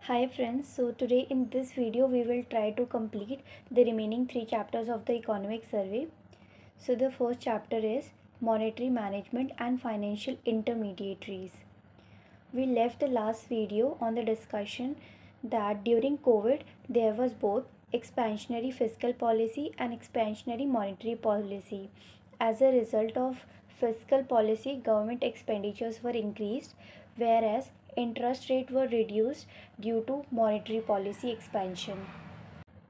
Hi friends, so today in this video we will try to complete the remaining 3 chapters of the economic survey. So the first chapter is monetary management and financial intermediaries. We left the last video on the discussion that during COVID there was both expansionary fiscal policy and expansionary monetary policy. As a result of fiscal policy, government expenditures were increased, whereas interest rates were reduced due to monetary policy expansion.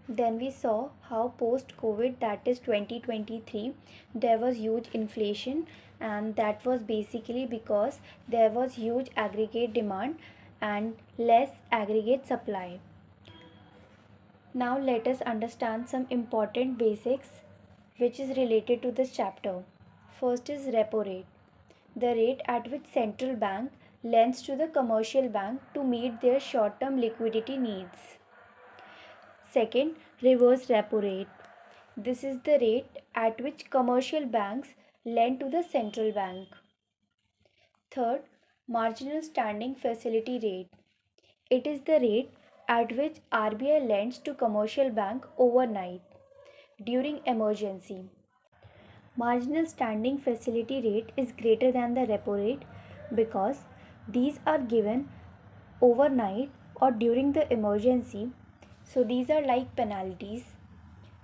Then we saw how post COVID, that is 2023, there was huge inflation, and that was basically because there was huge aggregate demand and less aggregate supply. Now let us understand some important basics which is related to this chapter. First is repo rate, the rate at which central bank lends to the commercial bank to meet their short-term liquidity needs. Second, reverse repo rate. This is the rate at which commercial banks lend to the central bank. Third, marginal standing facility rate. It is the rate at which RBI lends to commercial bank overnight during emergency. Marginal standing facility rate is greater than the repo rate because these are given overnight or during the emergency. So these are like penalties.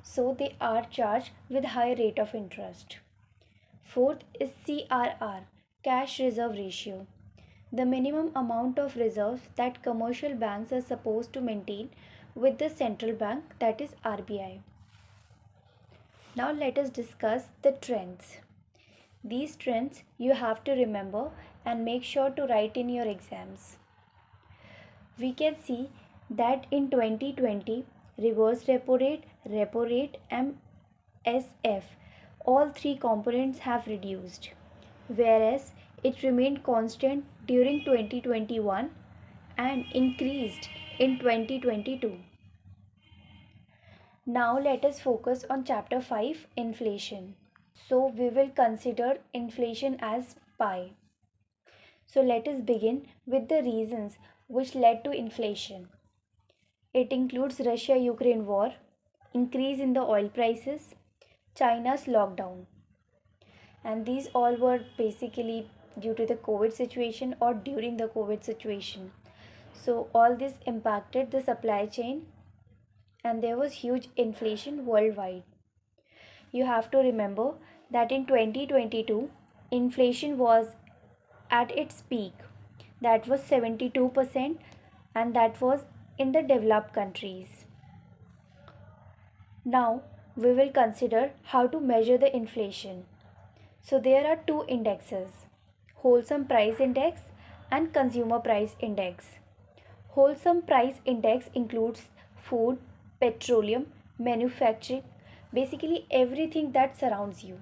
So they are charged with high rate of interest. Fourth is CRR, cash reserve ratio. The minimum amount of reserves that commercial banks are supposed to maintain with the central bank, that is RBI. Now let us discuss the trends. These trends you have to remember and make sure to write in your exams. We can see that in 2020, reverse repo rate and SF, all three components have reduced, whereas it remained constant during 2021 and increased in 2022. Now let us focus on chapter 5, inflation. So we will consider inflation as pi. So let us begin with the reasons which led to inflation. It includes Russia-Ukraine war, increase in the oil prices, China's lockdown. And these all were basically due to the COVID situation or during the COVID situation. So all this impacted the supply chain and there was huge inflation worldwide. You have to remember that in 2022, inflation was at its peak. That was 72% and that was in the developed countries. Now we will consider how to measure the inflation. So there are two indexes, wholesome price index and consumer price index. Wholesome price index includes food, petroleum, manufacturing, basically everything that surrounds you.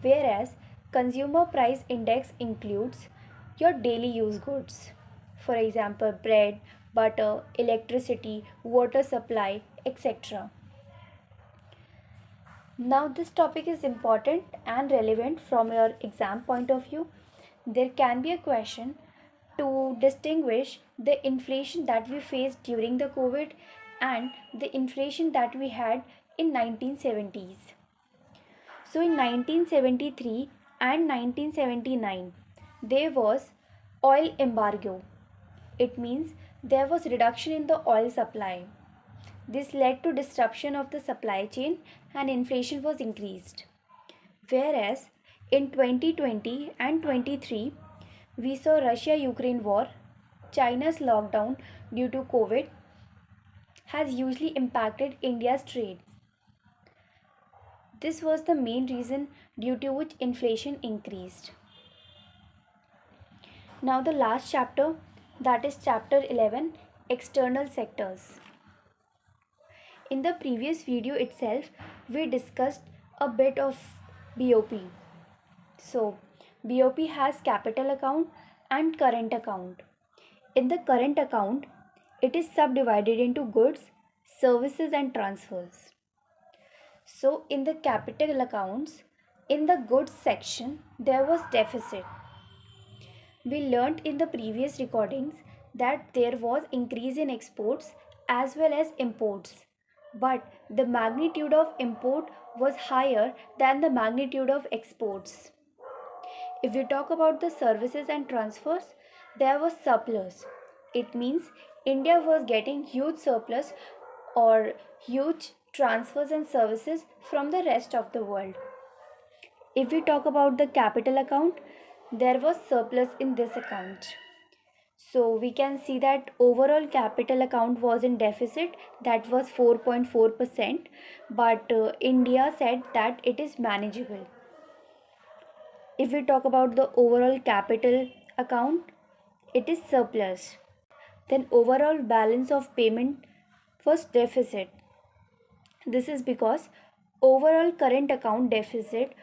Whereas consumer price index includes your daily use goods. For example, bread, butter, electricity, water supply, etc. Now this topic is important and relevant from your exam point of view. There can be a question to distinguish the inflation that we faced during the COVID and the inflation that we had in 1970s. So in 1973 and 1979 there was oil embargo. It means there was reduction in the oil supply. This led to disruption of the supply chain and inflation was increased. Whereas in 2020 and 23, we saw Russia-Ukraine war, China's lockdown due to COVID has hugely impacted India's trade. This was the main reason due to which inflation increased. Now the last chapter, that is chapter 11, external sectors. In the previous video itself, we discussed a bit of BOP. So, BOP has capital account and current account. In the current account, it is subdivided into goods, services and transfers. So, in the capital accounts, in the goods section, there was deficit. We learnt in the previous recordings that there was increase in exports as well as imports, but the magnitude of import was higher than the magnitude of exports. If we talk about the services and transfers, there was surplus. It means India was getting huge surplus or huge transfers and services from the rest of the world. If we talk about the capital account, there was surplus in this account. So we can see that overall capital account was in deficit, that was 4.4%, but India said that it is manageable. If we talk about the overall capital account, it is surplus. Then overall balance of payment was deficit. This is because overall current account deficit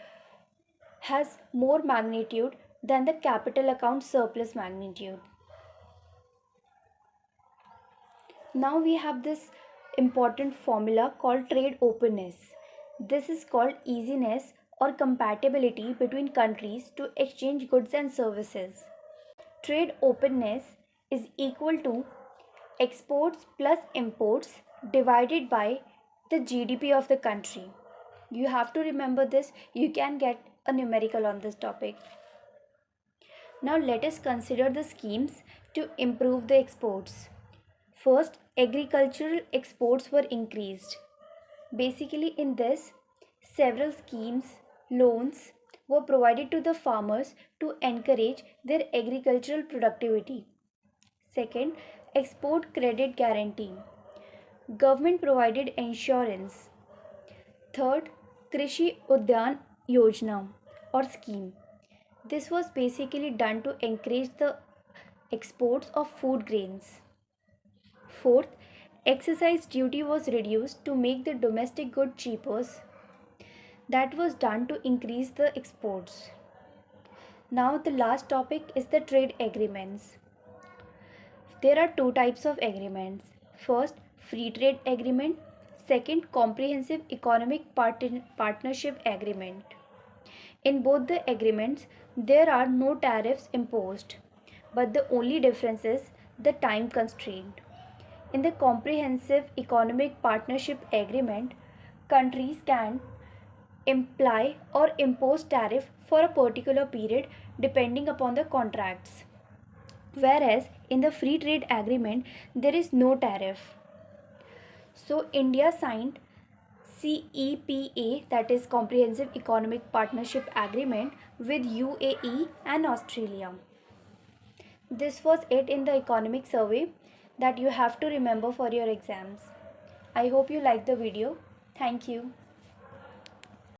has more magnitude than the capital account surplus magnitude. Now we have this important formula called trade openness. This is called easiness or compatibility between countries to exchange goods and services. Trade openness is equal to exports plus imports divided by the GDP of the country. You have to remember this. You can get a numerical on this topic. Now let us consider the schemes to improve the exports. First, agricultural exports were increased. Basically, in this, several schemes, loans were provided to the farmers to encourage their agricultural productivity. Second, export credit guarantee. Government provided insurance. Third, Krishi Udyan Yojana or scheme. This was basically done to encourage the exports of food grains. Fourth, excise duty was reduced to make the domestic good cheaper. That was done to increase the exports. Now the last topic is the trade agreements. There are two types of agreements. First, free trade agreement. Second, comprehensive economic partnership agreement. In both the agreements, there are no tariffs imposed, but the only difference is the time constraint. In the Comprehensive Economic Partnership Agreement, countries can imply or impose tariff for a particular period depending upon the contracts. Whereas in the Free Trade Agreement, there is no tariff. So India signed CEPA, that is Comprehensive Economic Partnership Agreement, with UAE and Australia. This was it in the economic survey that you have to remember for your exams. I hope you liked the video. Thank you.